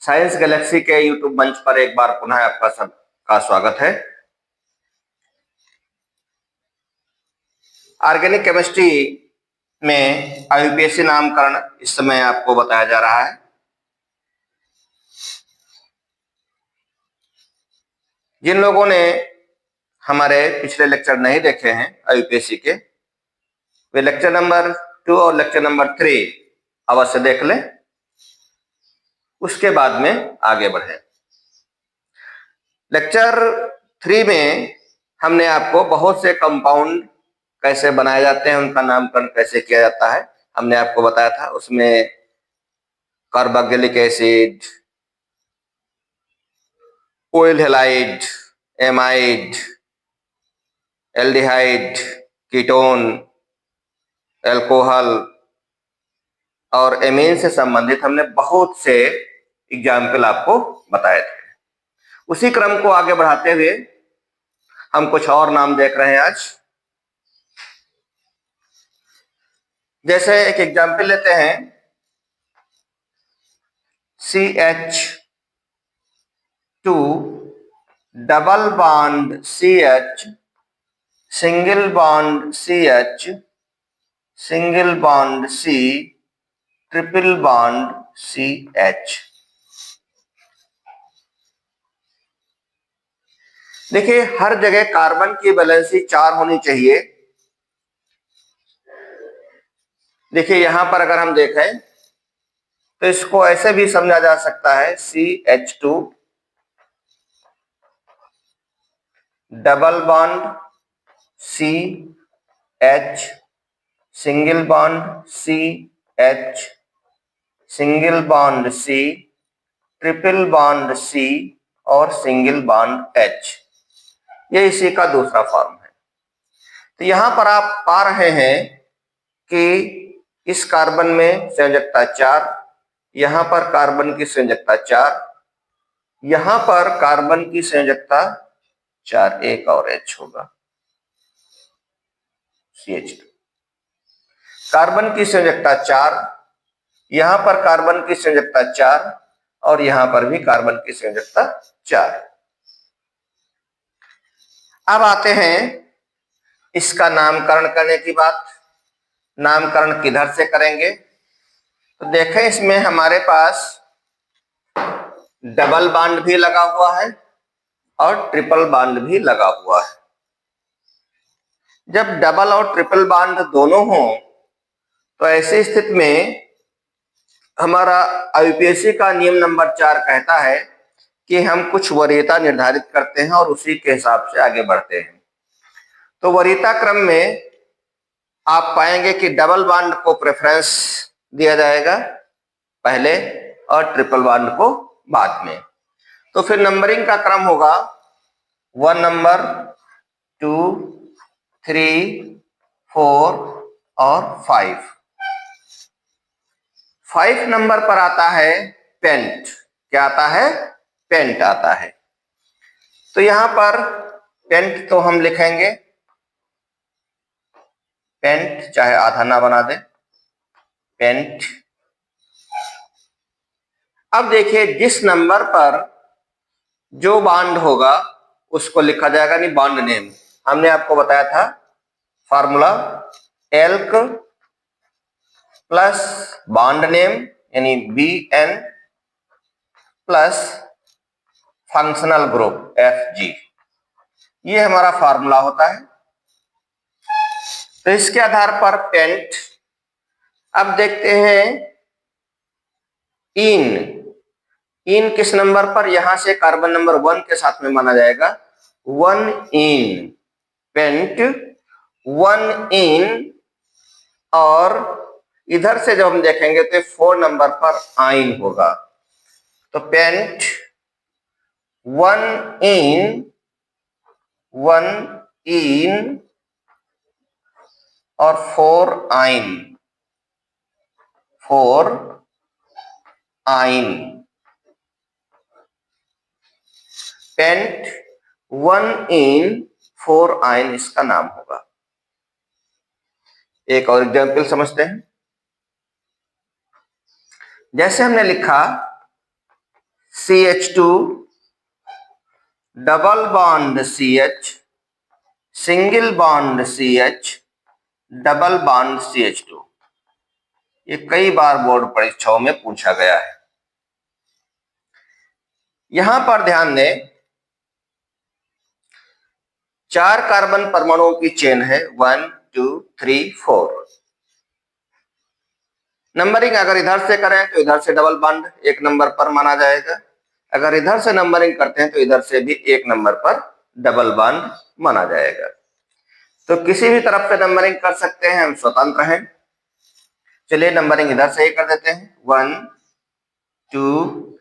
Science Galaxy के YouTube मंच पर एक बार पुनः आपका सबका स्वागत है। ऑर्गेनिक केमिस्ट्री में आईयूपीएसी नामकरण इस समय आपको बताया जा रहा है। जिन लोगों ने हमारे पिछले लेक्चर नहीं देखे हैं आईयूपीएसी के, वे लेक्चर नंबर 2 और लेक्चर नंबर 3 अवश्य देख लें, उसके बाद में आगे बढ़े। लेक्चर 3 में हमने आपको बहुत से कंपाउंड कैसे बनाए जाते हैं, उनका नामकरण कैसे किया जाता है, हमने आपको बताया था। उसमें carboxylic acid, oil halide, amide, aldehyde, ketone, alcohol और एमीन से संबंधित हमने बहुत से एग्जाम्पल आपको बताए थे। उसी क्रम को आगे बढ़ाते हुए हम कुछ और नाम देख रहे हैं आज। जैसे एक एग्जाम्पल लेते हैं, CH2 double bond CH, single bond CH, single bond C, triple bond CH। देखिए, हर जगह कार्बन की वैलेंसी 4 होनी चाहिए। देखिए यहां पर अगर हम देखें तो इसको ऐसे भी समझा जा सकता है, CH2 double bond CH, single bond CH, single bond C, triple bond C और सिंगल बॉन्ड H। ये इसी का दूसरा फॉर्म है। तो यहां पर आप पा रहे हैं कि इस कार्बन में संयोजकता 4, यहां पर कार्बन की संयोजकता 4, यहां पर कार्बन की संयोजकता 4, एक और H होगा, CH2। कार्बन की संयोजकता 4, यहां पर कार्बन की संयोजकता 4 और यहां पर भी कार्बन की संयोजकता 4। अब आते हैं इसका नामकरण करने की बात। नामकरण किधर से करेंगे? तो देखें, इसमें हमारे पास डबल बॉन्ड भी लगा हुआ है और ट्रिपल बॉन्ड भी लगा हुआ है। जब डबल और ट्रिपल बॉन्ड दोनों हो तो ऐसी स्थिति में हमारा आईयूपीएसी का नियम नंबर 4 कहता है कि हम कुछ वरीयता निर्धारित करते हैं और उसी के हिसाब से आगे बढ़ते हैं। तो वरीयता क्रम में आप पाएंगे कि डबल बॉन्ड को प्रेफरेंस दिया जाएगा पहले और ट्रिपल बॉन्ड को बाद में। तो फिर नंबरिंग का क्रम होगा 1 नंबर, 2, 3, 4 और 5। 5 नंबर पर आता है पेंट। क्या आता है? पेंट आता है। तो यहां पर पेंट तो हम लिखेंगे पेंट, चाहे आधा ना बना दे, पेंट। अब देखिए, जिस नंबर पर जो बॉन्ड होगा उसको लिखा जाएगा, नहीं बॉन्ड नेम। हमने आपको बताया था formula, elk plus bond name यानी BN plus functional group FG। ये हमारा फार्मूला होता है। तो इसके आधार पर पेंट। अब देखते हैं इन किस नंबर पर? यहां से कार्बन नंबर 1 के साथ में माना जाएगा, 1 इन पेंट, 1 इन। और इधर से जब हम देखेंगे तो 4 नंबर पर आइन होगा। तो पेंट 1 इन, 1 इन और 4 आइन, 4 आइन। पेंट 1 इन 4 आइन इसका नाम होगा। एक और एग्जाम्पल समझते हैं। जैसे हमने लिखा CH2 double bond CH, single bond CH, double bond CH2। ये कई बार बोर्ड परीक्षाओं में पूछा गया है। यहां पर ध्यान दें, 4 कार्बन परमाणुओं की चेन है, 1 2 3 4। नंबरिंग अगर इधर से करें तो इधर से डबल बॉन्ड 1 नंबर पर माना जाएगा, अगर इधर से नंबरिंग करते हैं तो इधर से भी 1 नंबर पर डबल बॉन्ड माना जाएगा। तो किसी भी तरफ से नंबरिंग कर सकते हैं, हम स्वतंत्र हैं। चलिए नंबरिंग इधर से ही कर देते हैं, 1 2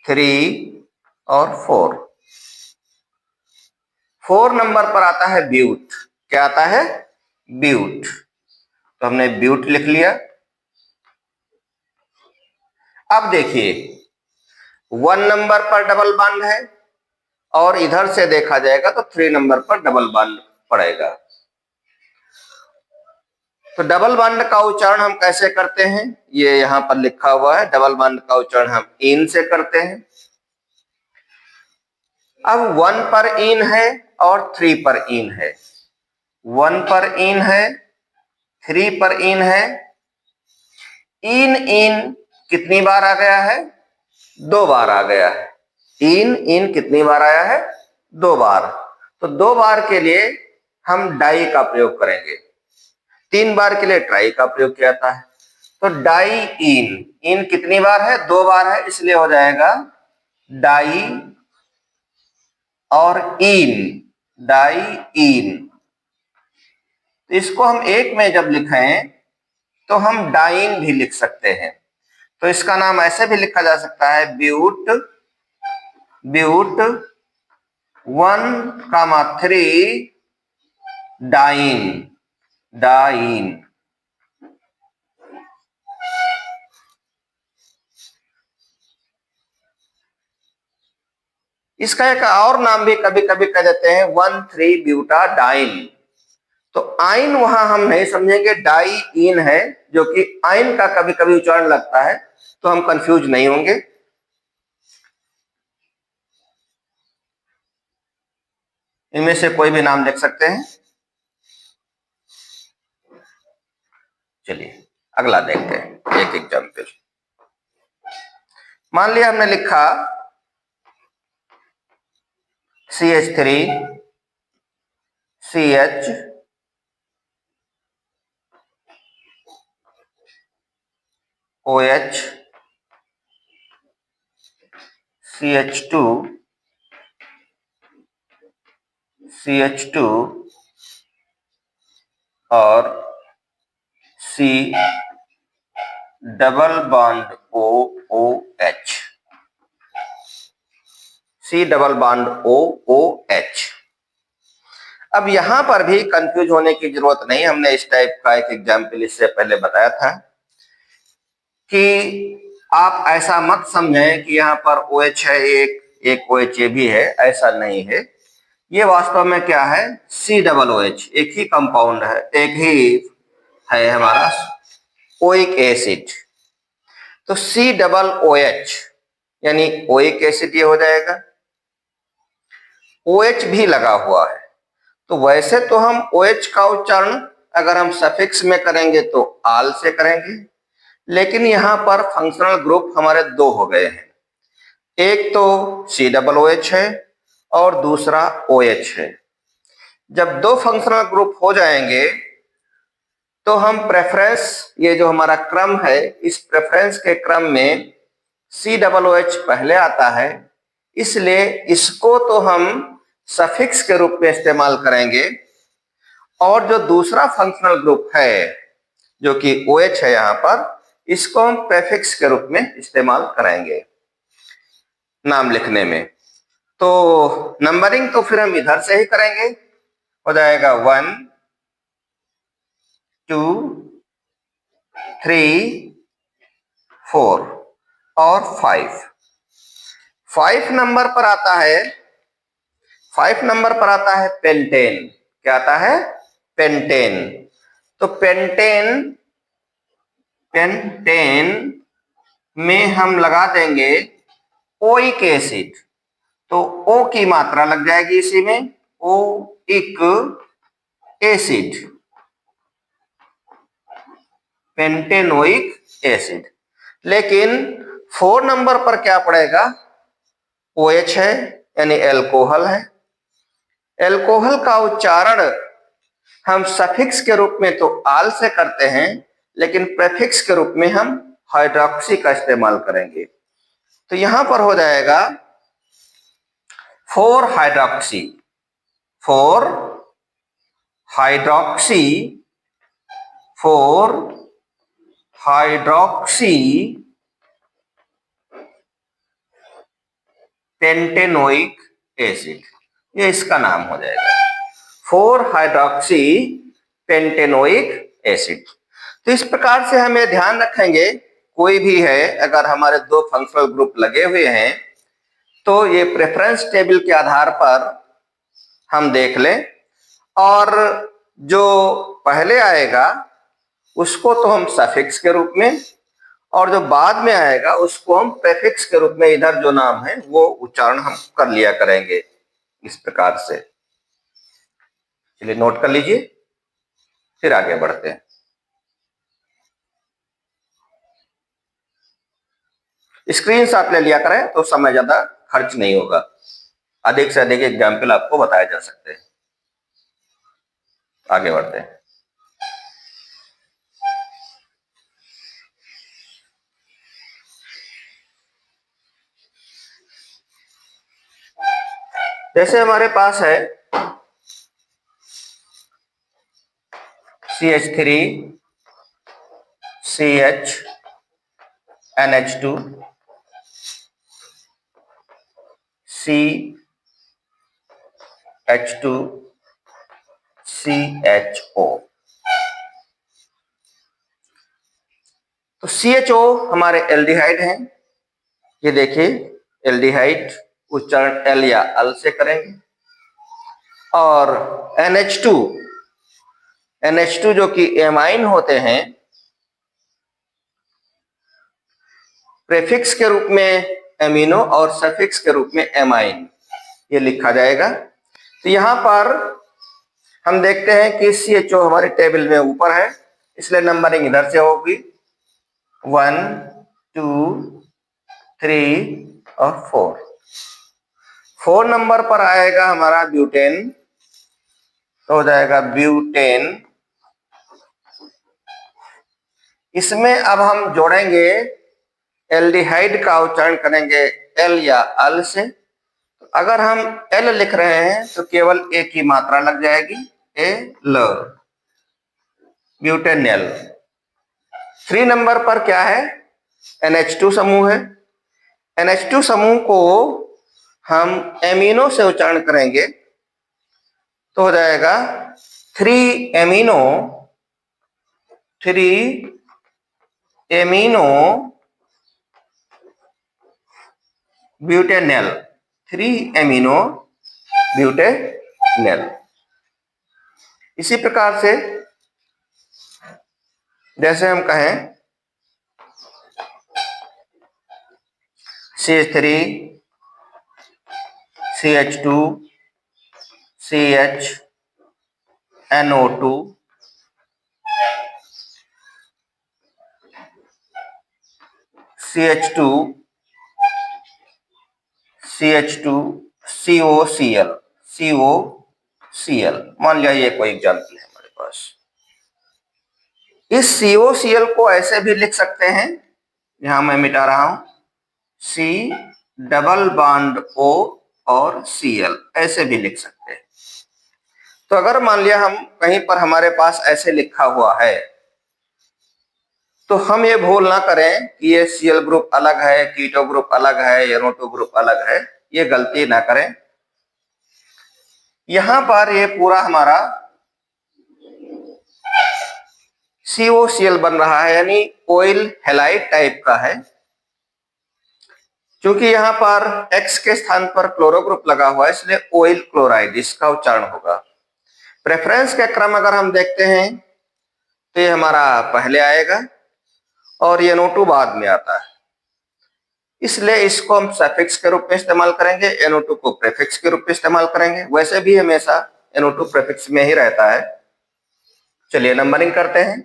3 और 4। 4 नंबर पर आता है ब्यूट। क्या आता है? ब्यूट। तो हमने ब्यूट लिख लिया। अब देखिए 1 नंबर पर डबल बॉन्ड है और इधर से देखा जाएगा तो 3 नंबर पर डबल बॉन्ड पड़ेगा। तो डबल बॉन्ड का उच्चारण हम कैसे करते हैं? ये यहां पर लिखा हुआ है। डबल बॉन्ड का उच्चारण हम इन से करते हैं। अब 1 पर इन है और 3 पर इन है। 1 पर इन है, 3 पर इन है। इन इन कितनी बार आ गया है? 2 बार आ गया है। इन इन कितनी बार आया है? 2 बार। तो 2 बार के लिए हम डाई का प्रयोग करेंगे, 3 बार के लिए ट्राई का प्रयोग किया जाता है। तो डाई इन, इन कितनी बार है? 2 बार है, इसलिए हो जाएगा डाई और इन, डाई इन। तो इसको हम एक में जब लिखें तो हम डाइन भी लिख सकते हैं। तो इसका नाम ऐसे भी लिखा जा सकता है, ब्यूट, ब्यूट 1,3 डाइन, डाइन। इसका एक और नाम भी कभी कभी कह देते हैं 1,3 ब्यूटाडाइन। तो आइन वहां हम नहीं समझेंगे, डाई इन है, जो कि आइन का कभी कभी उच्चारण लगता है, तो हम कंफ्यूज नहीं होंगे। इनमें से कोई भी नाम लिख सकते हैं। चलिए अगला देखते हैं, एक एग्जाम्पल। मान लिया हमने लिखा CH3 CH OH CH2 CH2 और C double bond OOH, C double bond OOH। अब यहां पर भी कंफ्यूज होने की जरूरत नहीं। हमने इस टाइप का एक एग्जाम्पल इससे पहले बताया था कि आप ऐसा मत समझें कि यहाँ पर OH है एक OH भी है, ऐसा नहीं है। ये वास्तव में क्या है? C डबल OH, एक ही कंपाउंड है, एक ही है हमारा ओइक एसिड। तो C डबल OH यानी ओइक एसिड ये हो जाएगा। OH भी लगा हुआ है, तो वैसे तो हम OH का उच्चारण अगर हम सफिक्स में करेंगे तो आल से करेंगे, लेकिन यहां पर फंक्शनल ग्रुप हमारे 2 हो गए हैं। एक तो C डबल OH है और दूसरा OH है। जब 2 फंक्शनल ग्रुप हो जाएंगे तो हम प्रेफरेंस, ये जो हमारा क्रम है, इस प्रेफरेंस के क्रम में C डबल OH पहले आता है, इसलिए इसको तो हम सफिक्स के रूप में इस्तेमाल करेंगे, और जो दूसरा फंक्शनल ग्रुप है जो कि OH है यहां पर, इसको हम प्रेफिक्स के रूप में इस्तेमाल करेंगे नाम लिखने में। तो नंबरिंग तो फिर हम इधर से ही करेंगे, हो जाएगा 1 2 3 4 और 5। 5 नंबर पर आता है, 5 नंबर पर आता है पेंटेन। क्या आता है? पेंटेन। तो पेंटेन, पेंटेन में हम लगा देंगे ओइक एसिड, तो ओ की मात्रा लग जाएगी इसी में, ओइक एसिड, पेंटेनोइक एसिड। लेकिन 4 नंबर पर क्या पड़ेगा, OH है यानी एल्कोहल है। एल्कोहल का उच्चारण हम सफिक्स के रूप में तो आल से करते हैं, लेकिन प्रेफिक्स के रूप में हम हाइड्रोक्सी का इस्तेमाल करेंगे। तो यहां पर हो जाएगा 4 hydroxy, 4 hydroxy, 4 hydroxy pentanoic acid, ये इसका नाम हो जाएगा 4 हाइड्रोक्सी पेंटेनोइक एसिड। तो इस प्रकार से हम ये ध्यान रखेंगे, कोई भी है अगर हमारे 2 फंक्शनल ग्रुप लगे हुए हैं तो ये प्रेफरेंस टेबल के आधार पर हम देख लें, और जो पहले आएगा उसको तो हम सफिक्स के रूप में, और जो बाद में आएगा उसको हम प्रेफिक्स के रूप में, इधर जो नाम है वो उच्चारण हम कर लिया करेंगे इस प्रकार से। चलिए नोट कर लीजिए, फिर आगे बढ़ते हैं। स्क्रीनशॉट ले लिया करें तो समय ज्यादा खर्च नहीं होगा, अधिक से अधिक एग्जाम्पल आपको बताए जा सकते हैं। आगे बढ़ते हैं। जैसे हमारे पास है CH3 CH NH2 CH2 CHO। तो CHO हमारे एल्डिहाइड हैं, ये देखिए एल्डिहाइड उच्चारण एल या अल से करेंगे। और NH2 जो कि एमाइन होते हैं, प्रेफिक्स के रूप में एमिनो और सफिक्स के रूप में एमाइन, ये लिखा जाएगा। तो यहां पर हम देखते हैं कि CHO हमारे टेबल में ऊपर है, इसलिए नंबरिंग इधर से होगी 1 2 3 और 4। 4 नंबर पर आएगा हमारा ब्यूटेन, तो हो जाएगा ब्यूटेन। इसमें अब हम जोड़ेंगे एल्डिहाइड का उच्चारण करेंगे एल या अल से। तो अगर हम एल लिख रहे हैं तो केवल ए की मात्रा लग जाएगी, एल, ब्यूटेनल। 3 नंबर पर क्या है, NH2 समूह है। NH2 समूह को हम एमिनो से उच्चारण करेंगे तो हो जाएगा 3 amino, 3 amino butanal, 3 amino butanal. इसी प्रकार से जैसे हम कहें CH3 CH2 CH NO2 CH2 CH2 COCl COCl, मान लिया ये कोई एग्जाम्पल है हमारे पास। इस COCl को ऐसे भी लिख सकते हैं, यहां मैं मिटा रहा हूं, C डबल बॉन्ड O और Cl, ऐसे भी लिख सकते हैं। तो अगर मान लिया हम कहीं पर हमारे पास ऐसे लिखा हुआ है तो हम ये भूल ना करें कि ये Cl ग्रुप अलग है, कीटो ग्रुप अलग है, NO2 ग्रुप अलग है, ये गलती ना करें। यहां पर ये पूरा हमारा COCl बन रहा है, यानी ऑयल हैलाइड टाइप का है। क्योंकि यहाँ पर X के स्थान पर क्लोरो ग्रुप लगा हुआ है, इसलिए ऑयल क्लोराइड इसका उच्चारण होगा। प्रेफरेंस का क्रम अगर हम देखते हैं तो ये हमारा पहले आएगा और ये NO2 बाद में आता है। इसलिए इसको हम सफिक्स के रूप में इस्तेमाल करेंगे, NO2 को प्रीफिक्स के रूप में इस्तेमाल करेंगे। वैसे भी हमेशा NO2 प्रीफिक्स में ही रहता है। चलिए नंबरिंग करते हैं।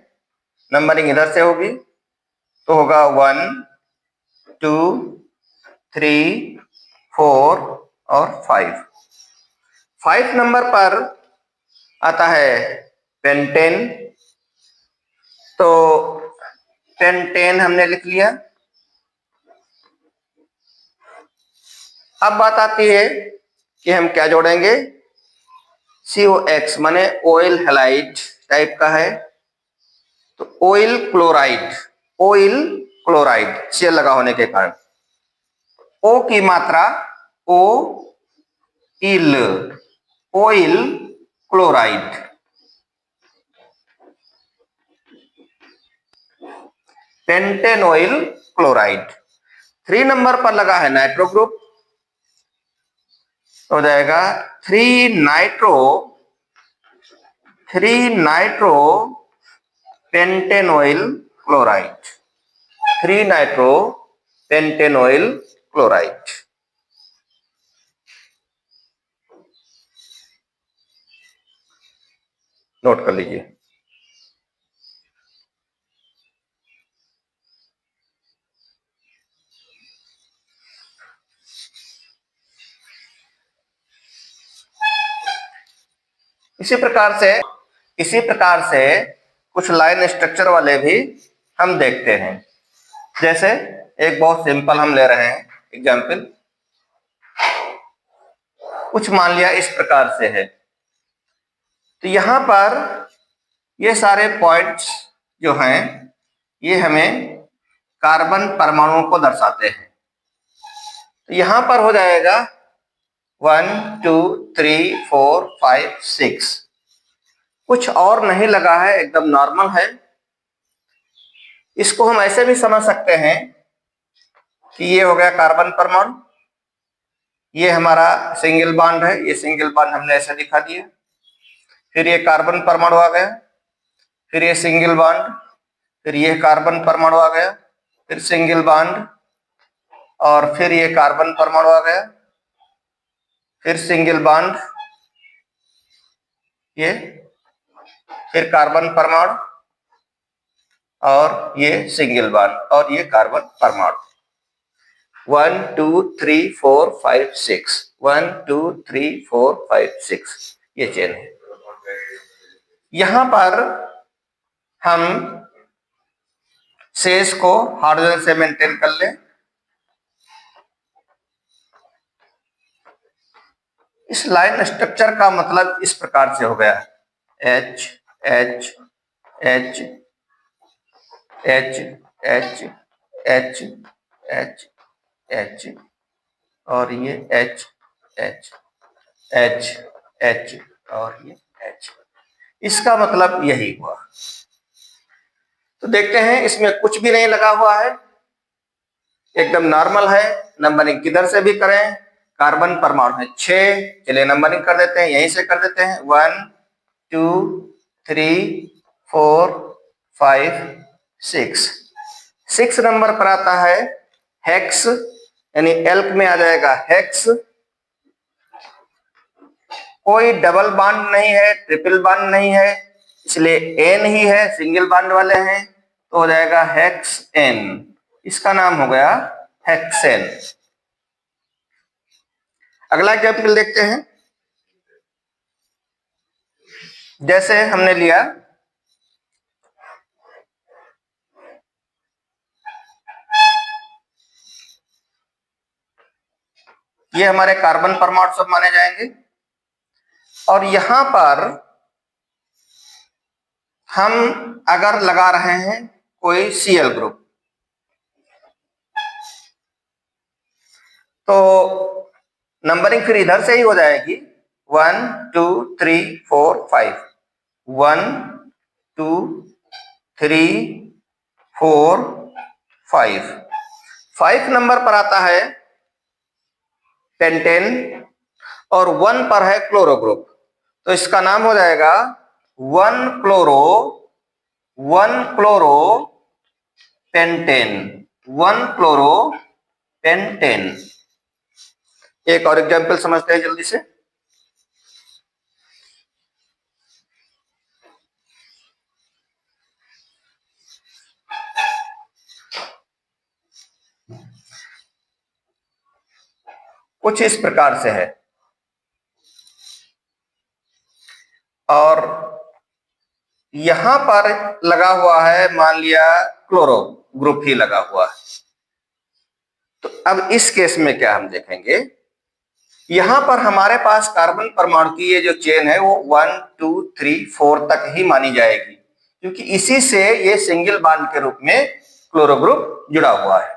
नंबरिंग इधर से होगी तो होगा 1 2 3 4 और 5। 5 नंबर पर आता है पेंटेन, तो पेंटेन हमने लिख लिया। अब बात आती है कि हम क्या जोड़ेंगे। COX माने ऑयल हैलाइड टाइप का है, तो oyl chloride, oyl chloride Cl लगा होने के कारण O की मात्रा O इल, oyl chloride. Pentane oyl chloride. 3 number पर लगा है नाइट्रो ग्रुप, हो जाएगा 3 nitro pentanoyl chloride. 3 nitro pentanoyl chloride. Note कर लीजिए। इसी प्रकार से कुछ लाइन स्ट्रक्चर वाले भी हम देखते हैं। जैसे एक बहुत सिंपल हम ले रहे हैं एग्जाम्पल, कुछ मान लिया इस प्रकार से है, तो यहां पर ये सारे पॉइंट्स जो हैं ये हमें कार्बन परमाणुओं को दर्शाते हैं। तो यहां पर हो जाएगा 1 2 3 4 5 6, कुछ और नहीं लगा है, एकदम नॉर्मल है। इसको हम ऐसे भी समझ सकते हैं कि ये हो गया कार्बन परमाणु, ये हमारा सिंगल बॉन्ड है, ये सिंगल बॉन्ड हमने ऐसे दिखा दिया। फिर ये कार्बन परमाणु आ गया, फिर ये सिंगल बॉन्ड, फिर ये कार्बन परमाणु आ गया, फिर सिंगल बॉन्ड, और फिर ये कार्बन परमाणु आ गया, फिर सिंगल बॉन्ड, ये फिर कार्बन परमाणु, और ये सिंगल बॉन्ड, और ये कार्बन परमाणु। 1 2 3 4 5 6, 1 2 3 4 5 6, ये चेन है। यहां पर हम शेष को हाइड्रोजन से मेंटेन कर लें। इस लाइन स्ट्रक्चर का मतलब इस प्रकार से हो गया, H H H H H H H H, और ये H H H H, और ये H। इसका मतलब यही हुआ। तो देखते हैं इसमें कुछ भी नहीं लगा हुआ है, एकदम नॉर्मल है। नंबरिंग किधर से भी करें, कार्बन परमाणु है 6, चलिए नंबरिंग कर देते हैं, यहीं से कर देते हैं। 1 2 3 4 5 6। 6 नंबर पर आता है हेक्स, यानी एल्क में आ जाएगा हेक्स। कोई डबल बॉन्ड नहीं है, ट्रिपल बॉन्ड नहीं है, इसलिए एन ही है, सिंगल बॉन्ड वाले हैं, तो हो जाएगा हेक्स एन। इसका नाम हो गया हेक्सेन। अगला एग्जाम्पल देखते हैं। जैसे हमने लिया ये हमारे कार्बन परमाणु सब माने जाएंगे, और यहां पर हम अगर लगा रहे हैं कोई Cl ग्रुप, तो नंबरिंग फिर इधर से ही हो जाएगी 1 2 3 4 5, 1 2 3 4 5। 5 नंबर पर आता है पेंटेन, और 1 पर है क्लोरो ग्रुप, तो इसका नाम हो जाएगा 1 क्लोरो पेंटेन, 1 क्लोरो पेंटेन। एक और एग्जाम्पल समझते हैं जल्दी से। कुछ इस प्रकार से है और यहां पर लगा हुआ है, मान लिया क्लोरो ग्रुप ही लगा हुआ है। तो अब इस केस में क्या हम देखेंगे, यहां पर हमारे पास कार्बन परमाणु की ये जो चेन है वो 1 2 3 4 तक ही मानी जाएगी, क्योंकि इसी से ये सिंगल बॉन्ड के रूप में क्लोरो ग्रुप जुड़ा हुआ है।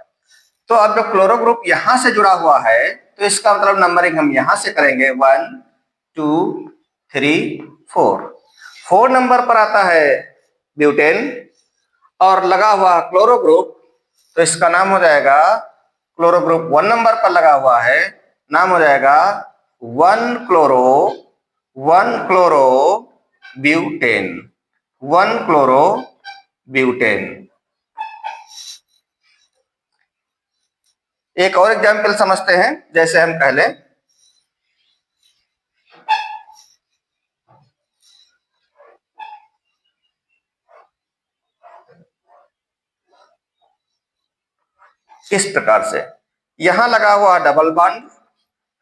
तो अब जब क्लोरो ग्रुप यहां से जुड़ा हुआ है तो इसका मतलब नंबरिंग हम यहां से करेंगे 1 2 3 4। 4 नंबर पर आता है ब्यूटेन और लगा हुआ क्लोरो ग्रुप, तो इसका नाम हो जाएगा, क्लोरो ग्रुप 1 नंबर पर लगा हुआ है, नाम हो जाएगा 1 क्लोरो ब्यूटेन। 1 chloro butane. एक और एग्जाम्पल समझते हैं, जैसे हम पहले इस प्रकार से यहां लगा हुआ डबल बॉन्ड,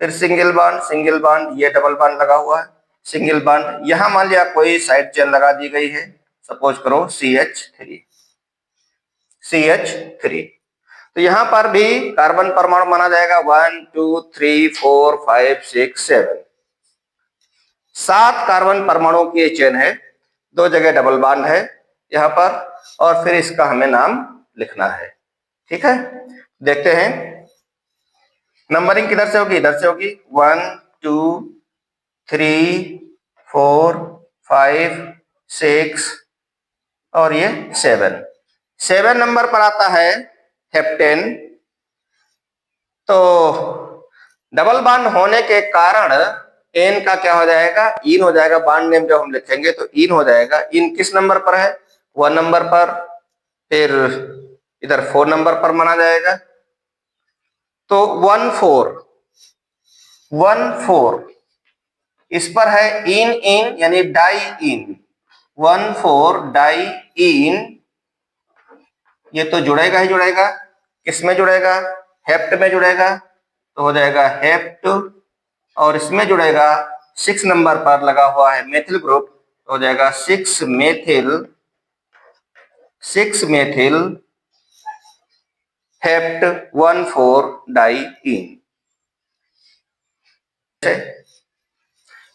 फिर सिंगल बॉन्ड, सिंगल बॉन्ड, ये डबल बॉन्ड लगा हुआ है, सिंगल बॉन्ड, यहां मान लिया कोई साइड चेन लगा दी गई है, सपोज करो CH3। CH3 तो यहां पर भी कार्बन परमाणु माना जाएगा 1 2 3 4 5 6 7। 7 कार्बन परमाणु की ये चेन है, 2 जगह डबल बॉन्ड है यहां पर, और फिर इसका हमें नाम लिखना है। ठीक है, देखते हैं नंबरिंग किधर से होगी, इधर से होगी 1 2 3 4 5 6 और ये 7। 7 नंबर पर आता है हेप्टेन। तो डबल बॉन्ड होने के कारण एन का क्या हो जाएगा, इन हो जाएगा। बॉन्ड नेम जब हम लिखेंगे तो इन हो जाएगा। इन किस नंबर पर है, 1 नंबर पर, फिर इधर 4 नंबर पर माना जाएगा। तो 1 4 1 4 इस पर है इन इन यानी डाई इन। 1 4 डाई इन, ये तो जुड़ेगा ही जुड़ेगा। किसमें जुड़ेगा, हेप्ट में जुड़ेगा, तो हो जाएगा हेप्ट। और इसमें जुड़ेगा 6 नंबर पर लगा हुआ है मेथिल ग्रुप, तो हो जाएगा 6 मेथिल, 6 मेथिल हेप्ट 1 4 डाई इन।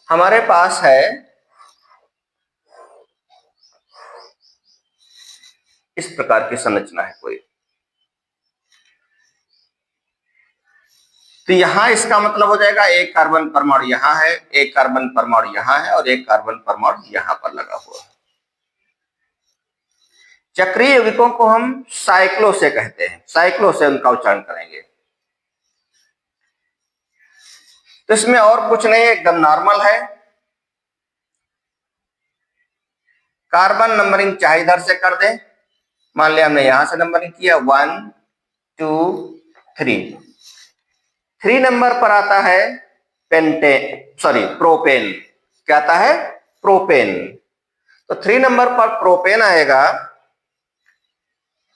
हमारे पास है इस प्रकार की संरचना है कोई, तो यहां इसका मतलब हो जाएगा एक कार्बन परमाणु यहां है, एक कार्बन परमाणु यहां है और एक कार्बन परमाणु यहां पर लगा हुआ है। चक्रीय यौगिकों को हम साइक्लो से कहते हैं, साइक्लो से उनका उच्चारण करेंगे। तो इसमें और कुछ नहीं, एकदम नॉर्मल है। कार्बन नंबरिंग चाहे इधर से कर दें, मान लिया हमने यहां से नंबरिंग किया 1 2 3। 3 नंबर पर आता है प्रोपेन। क्या आता है, प्रोपेन। तो 3 नंबर पर प्रोपेन आएगा,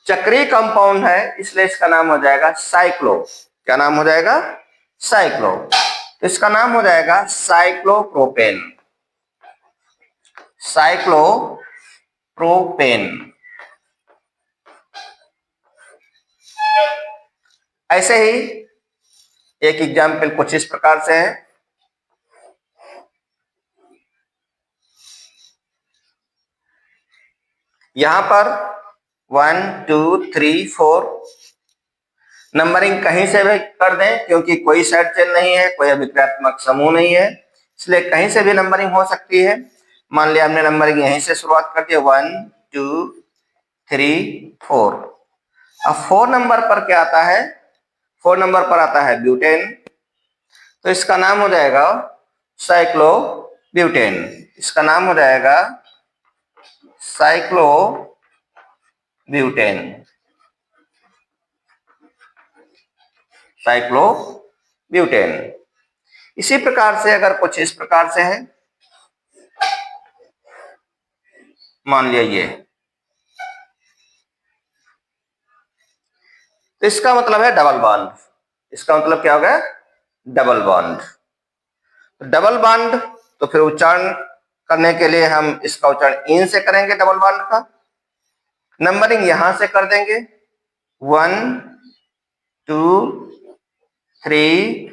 चक्रीय कंपाउंड है, इसलिए इसका नाम हो जाएगा साइक्लो। क्या नाम हो जाएगा, साइक्लो। तो इसका नाम हो जाएगा साइक्लोप्रोपेन। साइक्लोप्रोपेन। ऐसे ही एक एग्जाम्पल कुछ इस प्रकार से है। यहां पर 1 2 3 4 नंबरिंग कहीं से भी कर दें, क्योंकि कोई साइड चेन नहीं है, कोई अभिक्रियात्मक समूह नहीं है, इसलिए कहीं से भी नंबरिंग हो सकती है। मान लिया हमने नंबरिंग यहीं से शुरुआत कर दिया 1 2 3 4। अब 4 नंबर पर क्या आता है, 4 नंबर पर आता है ब्यूटेन, तो इसका नाम हो जाएगा साइक्लो ब्यूटेन। इसका नाम हो जाएगा साइक्लो ब्यूटेन। साइक्लोब्यूटेन। इसी प्रकार से अगर कुछ इस प्रकार से है, मान लिया ये, तो इसका मतलब है डबल बॉन्ड। इसका मतलब क्या होगा? Double bond. डबल बॉन्ड, तो फिर उच्चारण करने के लिए हम इसका उच्चारण इन से करेंगे डबल बॉन्ड का। नंबरिंग यहां से कर देंगे 1 2 3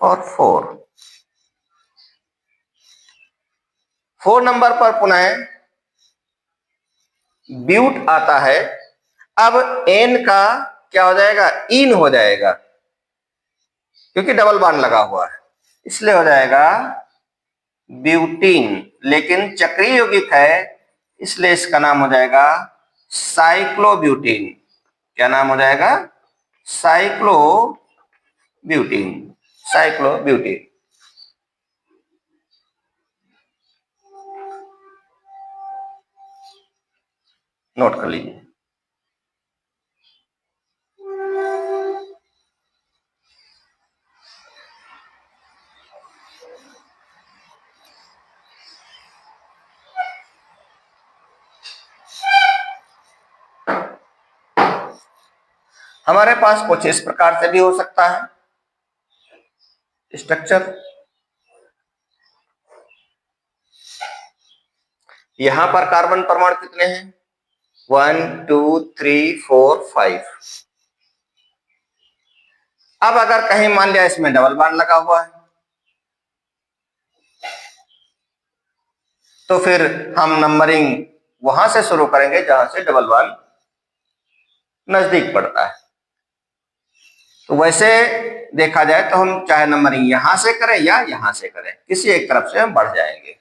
और 4। 4 नंबर पर पुनः ब्यूट आता है। अब एन का क्या हो जाएगा? इन हो जाएगा, क्योंकि डबल बॉन्ड लगा हुआ है, इसलिए हो जाएगा ब्यूटीन। लेकिन चक्रीय यौगिक है, इसलिए इसका नाम हो जाएगा साइक्लोब्यूटीन। क्या नाम हो जाएगा? साइक्लोब्यूटीन। साइक्लोब्यूटीन। नोट कर लीजिए। हमारे पास कुछ इस प्रकार से भी हो सकता है स्ट्रक्चर। यहां पर कार्बन परमाणु कितने हैं? 1 2 3 4 5। अब अगर कहीं मान लिया इसमें डबल बॉन्ड लगा हुआ है, तो फिर हम नंबरिंग वहां से शुरू करेंगे जहां से डबल बॉन्ड नजदीक पड़ता है। तो वैसे देखा जाए तो हम चाहे नंबरिंग यहां से करें या यहां से करें, किसी एक तरफ से हम बढ़ जाएंगे।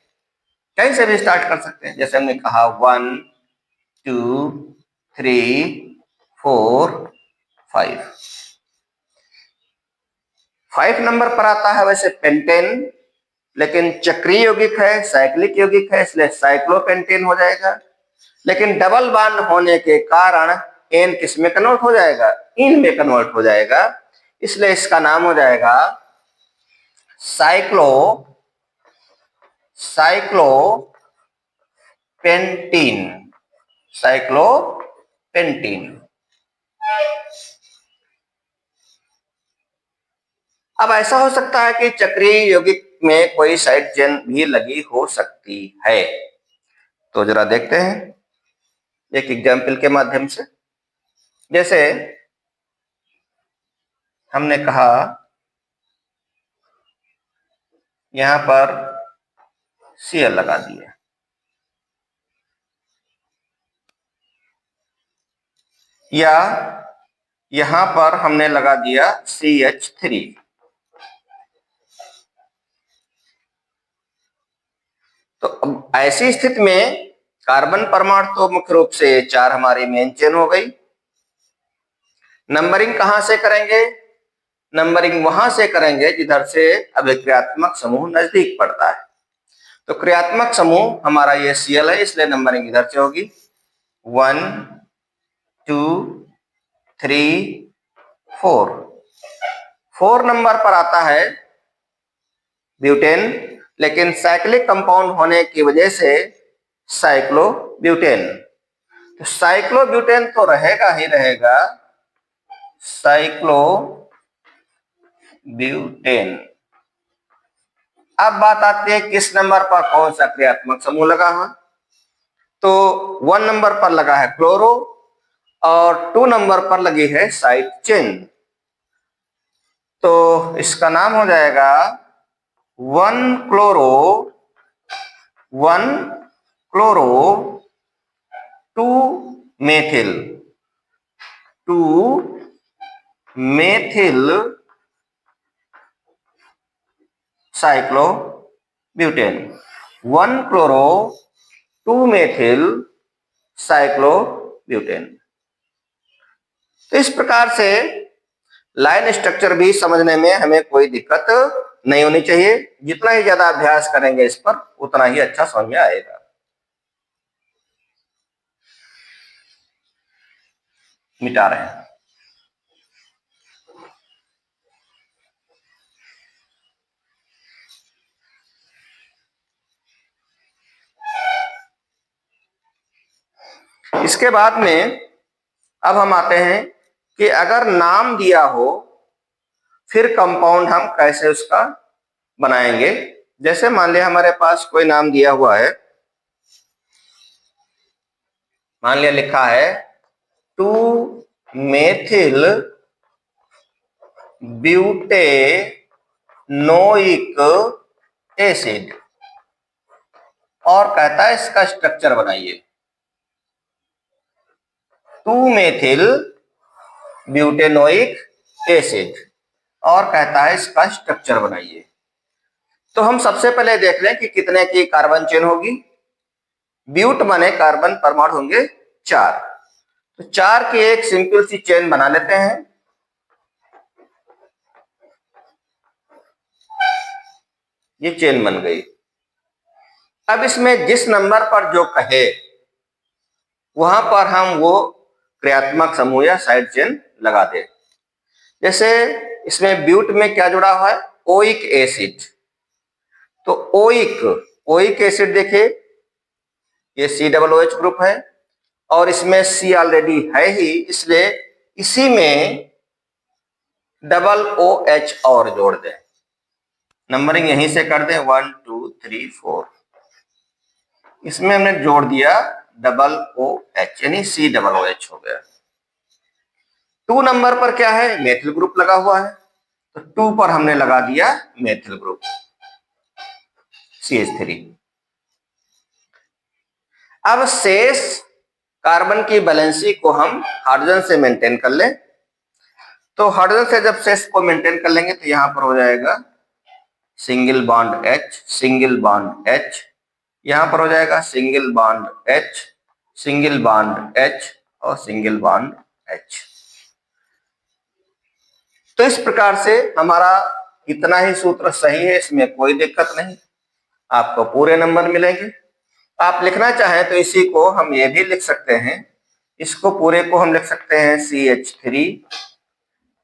कहीं से भी स्टार्ट कर सकते हैं, जैसे हमने कहा 1 2 3 4 5। 5 नंबर पर आता है वैसे पेंटेन, लेकिन चक्रीय यौगिक है, साइक्लिक यौगिक है, इसलिए साइक्लोपेंटेन हो जाएगा। लेकिन डबल बॉन्ड होने के कारण एन किस में कन्वर्ट हो जाएगा? इन में कन्वर्ट हो जाएगा, इसलिए इसका नाम हो जाएगा साइक्लोपेंटीन। साइक्लोपेंटीन। अब ऐसा हो सकता है कि चक्रीय यौगिक में कोई साइड चेन भी लगी हो सकती है। तो जरा देखते हैं एक एग्जाम्पल के माध्यम से। जैसे हमने कहा यहां पर Cl लगा दिया, या यहां पर हमने लगा दिया CH3। तो अब ऐसी स्थिति में कार्बन परमाणु तो मुख्य रूप से 4 हमारी मेन चेन हो गई। नंबरिंग कहां से करेंगे? नंबरिंग वहां से करेंगे जिधर से अभिक्रियात्मक समूह नजदीक पड़ता है। तो क्रियात्मक समूह हमारा ये Cl है, इसलिए नंबरिंग इधर से होगी 1 2 3 4। 4 नंबर पर आता है ब्यूटेन, लेकिन साइक्लिक कंपाउंड होने की वजह से साइक्लोब्यूटेन। तो साइक्लोब्यूटेन तो रहेगा ही रहेगा, साइक्लोब्यूटेन। अब बात आती है किस नंबर पर कौन सा क्रियात्मक समूह लगा हुआ। तो 1 नंबर पर लगा है क्लोरो, और 2 नंबर पर लगी है साइड चेन। तो इसका नाम हो जाएगा 1 chloro 1 chloro 2 methyl 2 methyl cyclobutane. 1 chloro 2 methyl cyclobutane. तो इस प्रकार से लाइन स्ट्रक्चर भी समझने में हमें कोई दिक्कत नहीं होनी चाहिए। जितना ही ज्यादा अभ्यास करेंगे इस पर, उतना ही अच्छा समझ में आएगा। मिटा रहे हैं। इसके बाद में अब हम आते हैं कि अगर नाम दिया हो फिर कंपाउंड हम कैसे उसका बनाएंगे। जैसे मान लिया हमारे पास कोई नाम दिया हुआ है, मान लिया लिखा है 2-मेथिल ब्यूटेनोइक एसिड और कहता है इसका स्ट्रक्चर बनाइए। 2-मेथिल ब्यूटेनोइक एसिड और कहता है इसका स्ट्रक्चर बनाइए। तो हम सबसे पहले देख लें कि कितने की कार्बन चेन होगी। ब्यूट माने कार्बन परमाणु होंगे 4, तो 4 की एक सिंपल सी चेन बना लेते हैं। ये चेन बन गई। अब इसमें जिस नंबर पर जो कहे वहां पर हम वो क्रियात्मक समूह या साइड चेन लगा दें। जैसे इसमें ब्यूट में क्या जुड़ा हुआ है, ओइक एसिड, तो ओइक एसिड देखिए ये COOH ग्रुप है और इसमें C ऑलरेडी है ही, इसलिए इसी में OH और जोड़ दें। नंबरिंग यहीं से कर दें 1 2 3 4, इसमें हमने जोड़ दिया OH यानी COOH हो गया। 2 नंबर पर क्या है, मेथिल ग्रुप लगा हुआ है, तो 2 पर हमने लगा दिया मेथिल ग्रुप CH3। अब शेष कार्बन की वैलेंसी को हम हाइड्रोजन से मेंटेन कर लें। तो हाइड्रोजन से जब शेष को मेंटेन कर लेंगे तो यहां पर हो जाएगा single bond H, single bond H, यहां पर हो जाएगा single bond H, single bond H और सिंगल बॉन्ड H। तो इस प्रकार से हमारा इतना ही सूत्र सही है, इसमें कोई दिक्कत नहीं, आपको पूरे नंबर मिलेंगे। आप लिखना चाहें तो इसी को हम ये भी लिख सकते हैं, इसको पूरे को हम लिख सकते हैं CH3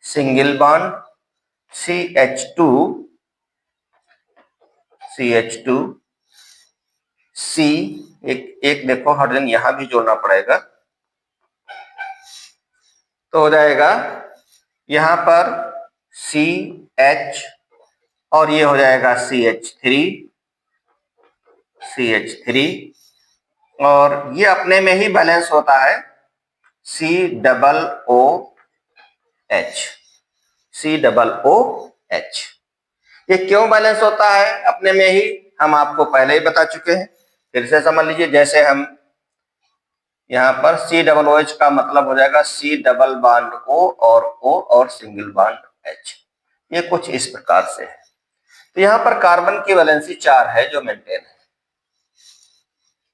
single bond CH2 C, एक देखो हाइड्रोजन यहां भी जोड़ना पड़ेगा, तो हो जाएगा यहां पर CH और ये हो जाएगा CH3 और ये अपने में ही बैलेंस होता है COOH। ये क्यों बैलेंस होता है अपने में ही, हम आपको पहले ही बता चुके हैं, फिर से समझ लीजिए। जैसे हम यहाँ पर COOH का मतलब हो जाएगा C डबल बॉन्ड O और सिंगल बॉन्ड H, ये कुछ इस प्रकार से है। तो यहाँ पर कार्बन की वैलेंसी 4 है जो मेंटेन है,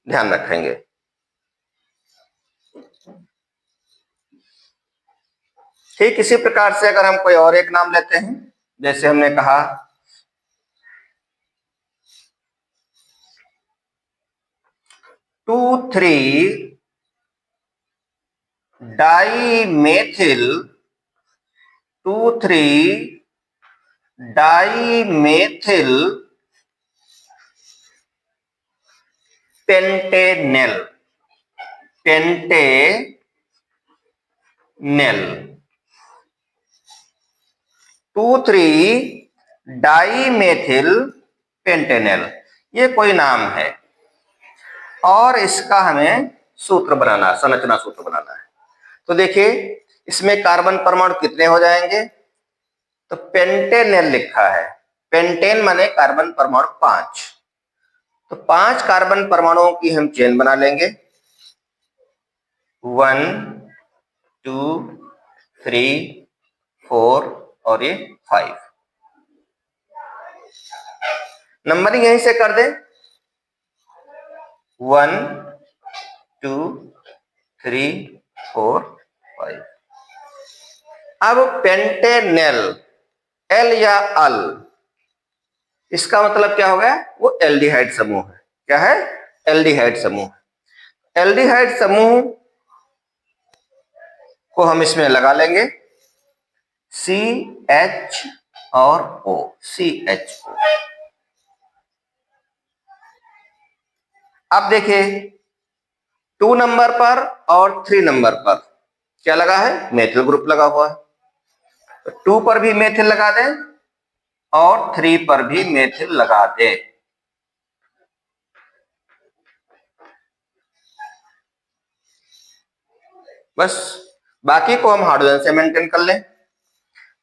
ध्यान रखेंगे। ठीक इसी प्रकार से अगर हम कोई और एक नाम लेते हैं, जैसे हमने कहा 2,3-डाईमेथिल पेंटेनेल 2,3-डाईमेथिल पेंटेनेल, ये कोई नाम है और इसका हमें सूत्र बनाना, संरचना सूत्र बनाना है। तो देखिए इसमें कार्बन परमाणु कितने हो जाएंगे, तो पेंटेनेल लिखा है, पेंटेन माने कार्बन परमाणु 5, तो 5 कार्बन परमाणुओं की हम चेन बना लेंगे 1 2 3 4 और ये 5। नंबरिंग यहीं से कर दे 1 2 3 4 5। अब पेंटेनेल एल या अल, इसका मतलब क्या हो गया, वो एल्डिहाइड समूह है। क्या है, एल्डिहाइड समूह। एल्डिहाइड समूह को हम इसमें लगा लेंगे CH और O, CHO। अब देखिए 2 नंबर पर और 3 नंबर पर क्या लगा है? मेथिल ग्रुप लगा हुआ है। तो 2 पर भी मेथिल लगा दें और 3 पर भी मेथिल लगा दें। बस बाकी को हम हाइड्रोजन से मेंटेन कर लें।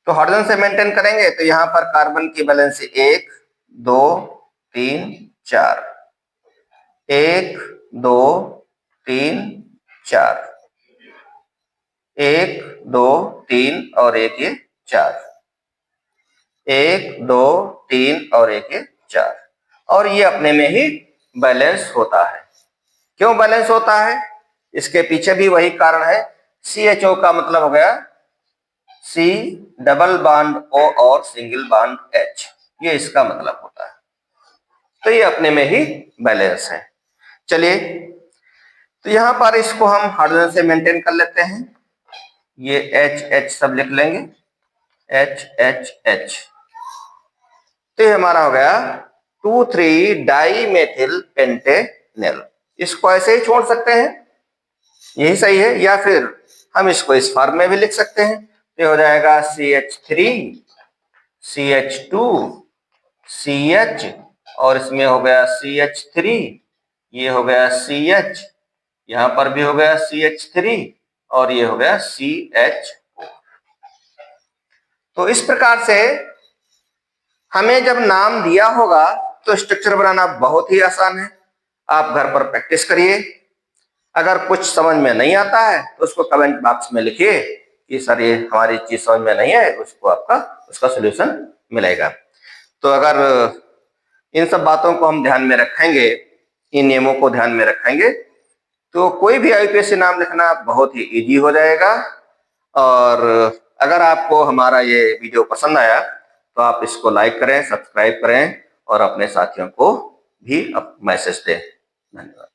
तो हाइड्रोजन से मेंटेन करेंगे तो यहां पर कार्बन की वैलेंसी 1 2 3 4, 1 2 3 4, 1 2 3 और 1 ये 4, 1 2 3 और 1 ये 4, और ये अपने में ही बैलेंस होता है। क्यों बैलेंस होता है? इसके पीछे भी वही कारण है। CHO का मतलब हो गया C डबल बॉन्ड O और सिंगल बॉन्ड H, ये इसका मतलब होता है। तो ये अपने में ही बैलेंस है। चलिए, तो यहां पर इसको हम हाइड्रोजन से मेंटेन कर लेते हैं। ये H सब लिख लेंगे, H। तो ये हमारा हो गया 2,3 डाई मेथिल पेंटेनेल। इसको ऐसे ही छोड़ सकते हैं, यही सही है, या फिर हम इसको इस फॉर्म में भी लिख सकते हैं। ये हो जाएगा CH3 CH2 CH, और इसमें हो गया CH3, ये हो गया CH, यहां पर भी हो गया CH3, और ये हो गया CHO। तो इस प्रकार से हमें जब नाम दिया होगा तो स्ट्रक्चर बनाना बहुत ही आसान है। आप घर पर प्रैक्टिस करिए। अगर कुछ समझ में नहीं आता है तो उसको कमेंट बॉक्स में लिखिए कि सर ये हमारी चीज समझ में नहीं है, उसको उसका सलूशन मिलेगा। तो अगर इन सब बातों को हम ध्यान में रखेंगे, इन नियमों को ध्यान में रखेंगे, तो कोई भी IUPAC नाम लिखना बहुत ही इजी हो जाएगा। और अगर आपको हमारा ये वीडियो पसंद आया तो आप इसको लाइक करें, सब्सक्राइब करें और अपने साथियों को भी मैसेज दें। धन्यवाद।